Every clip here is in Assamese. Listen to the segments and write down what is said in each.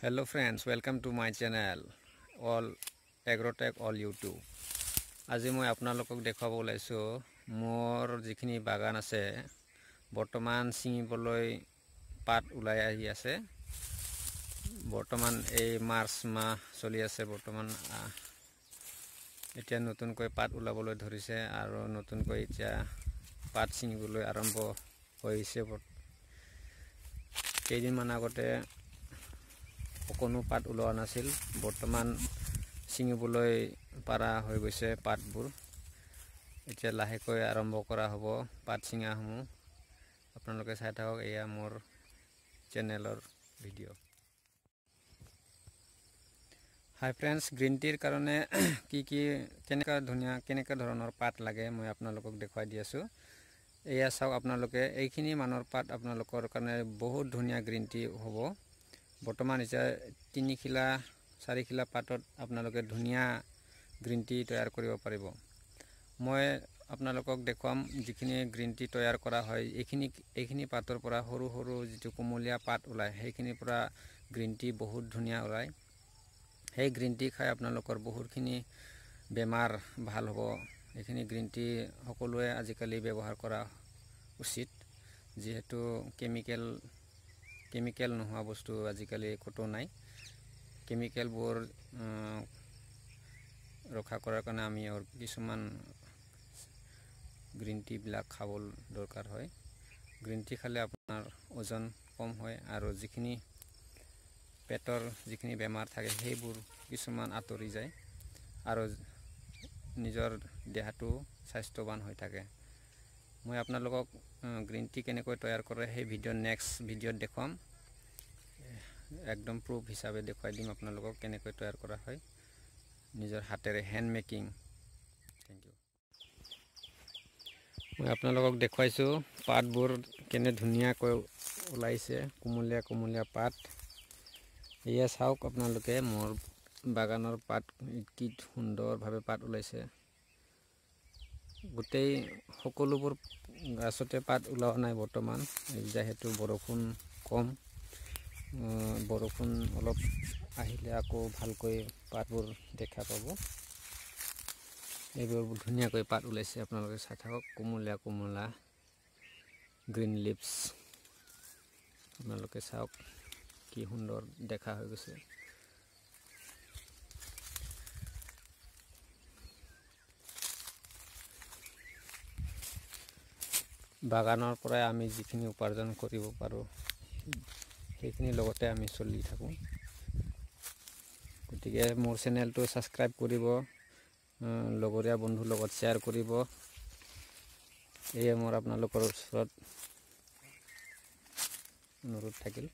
Hello friends, welcome to my channel all agrotech all YouTube. আজি মই আপোনালোকক দেখাব ওলাইছো মোৰ যিখিনি বাগান আছে বৰ্তমান ছিঙিবলৈ পাত ওলাই আহি আছে। বৰ্তমান এই মাৰ্চ মাহ চলি আছে। বৰ্তমান এতিয়া নতুনকৈ পাত ওলাবলৈ ধৰিছে আৰু নতুনকৈ এতিয়া পাত ছিঙিবলৈ আৰম্ভ হৈছে। কেইদিনমান আগতে কোনো পাত ওলোৱা নাছিল। বৰ্তমান ছিঙিবলৈ পাৰা হৈ গৈছে পাতবোৰ। এতিয়া লাহেকৈ আৰম্ভ কৰা হ'ব পাত ছিঙাসমূহ। আপোনালোকে চাই থাকক, এয়া মোৰ চেনেলৰ ভিডিঅ'। হাই ফ্ৰেণ্ডছ, গ্ৰীণ টিৰ কাৰণে কেনেকা ধৰণৰ পাত লাগে মই আপোনালোকক দেখুৱাই দি আছোঁ। এয়া চাওক আপোনালোকে, এইখিনি মানৰ পাত আপোনালোকৰ কাৰণে বহুত ধুনীয়া গ্ৰীণ টি হ'ব। বৰ্তমান এতিয়া 3 খিলা 4 খিলা পাতত আপোনালোকে ধুনীয়া গ্ৰীণ টি তৈয়াৰ কৰিব পাৰিব। মই আপোনালোকক দেখুৱাম যিখিনি গ্ৰীণ টি তৈয়াৰ কৰা হয়। এইখিনি পাতৰ পৰা সৰু সৰু যিটো কোমলীয়া পাত ওলায়, সেইখিনিৰ পৰা গ্ৰীণ টি বহুত ধুনীয়া ওলায়। সেই গ্ৰীণ টি খাই আপোনালোকৰ বহুতখিনি বেমাৰ ভাল হ'ব। এইখিনি গ্ৰীণ টি সকলোৱে আজিকালি ব্যৱহাৰ কৰা উচিত, যিহেতু কেমিকেল নোহোৱা বস্তু আজিকালি ক'তো নাই। কেমিকেলবোৰ ৰক্ষা কৰাৰ কাৰণে আমি কিছুমান গ্ৰীণ টিবিলাক খাব দৰকাৰ হয়। গ্ৰীণ টি খালে আপোনাৰ ওজন কম হয় আৰু যিখিনি পেটৰ যিখিনি বেমাৰ থাকে সেইবোৰ কিছুমান আঁতৰি যায় আৰু নিজৰ দেহাটো স্বাস্থ্যৱান হৈ থাকে। মই আপোনালোকক গ্ৰীণ টি কেনেকৈ তৈয়াৰ কৰে সেই নেক্সট ভিডিঅ'ত দেখুৱাম। একদম প্ৰুফ হিচাপে দেখুৱাই দিম আপোনালোকক কেনেকৈ তৈয়াৰ কৰা হয় নিজৰ হাতেৰে, হেণ্ড মেকিং। Thank U. মই আপোনালোকক দেখুৱাইছোঁ পাতবোৰ কেনে ধুনীয়াকৈ ওলাইছে, কোমলীয়া কোমলীয়া পাত। এয়া চাওক আপোনালোকে, মোৰ বাগানৰ পাত কি সুন্দৰভাৱে পাত ওলাইছে। গোটেই সকলোবোৰ গছতে পাত ওলোৱা নাই বৰ্তমান, যিহেতু বৰষুণ কম। বৰষুণ অলপ আহিলে আকৌ ভালকৈ পাতবোৰ দেখা পাব। এইবোৰ ধুনীয়াকৈ পাত ওলাইছে, আপোনালোকে চাই থাকক। কোমলীয়া কোমলীয়া গ্ৰীণ লিভছ আপোনালোকে চাওক কি সুন্দৰ দেখা হৈ গৈছে। বাগানৰ পৰাই আমি যিখিনি উপাৰ্জন কৰিব পাৰোঁ সেইখিনিৰ লগতে আমি চলি থাকোঁ। গতিকে মোৰ চেনেলটো ছাবস্ক্ৰাইব কৰিব, লগৰীয়া বন্ধুৰ লগত শ্বেয়াৰ কৰিব। এয়ে মোৰ আপোনালোকৰ ওচৰত অনুৰোধ থাকিল।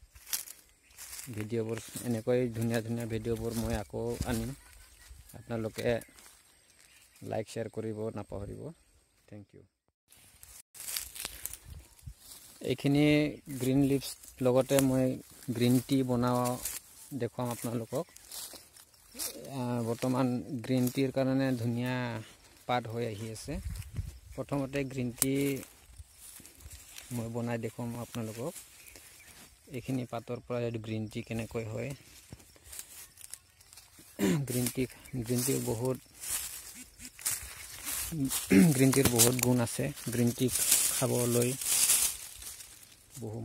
ভিডিঅ'বোৰ এনেকৈ ধুনীয়া ধুনীয়া ভিডিঅ'বোৰ মই আকৌ আনিম। আপোনালোকে লাইক শ্বেয়াৰ কৰিব নাপাহৰিব। Thank you. এইখিনি গ্ৰীণ লিভছ লগতে মই গ্ৰীণ টি দেখুৱাম আপোনালোকক। বৰ্তমান গ্ৰীণ টিৰ কাৰণে ধুনীয়া পাত হৈ আহি আছে। প্ৰথমতে গ্ৰীণ টি মই বনাই দেখুৱাম আপোনালোকক। এইখিনি পাতৰ পৰা গ্ৰীণ টি কেনেকৈ হয়। গ্ৰীণ টিৰ বহুত গুণ আছে। গ্ৰীণ টি খাবলৈ বহু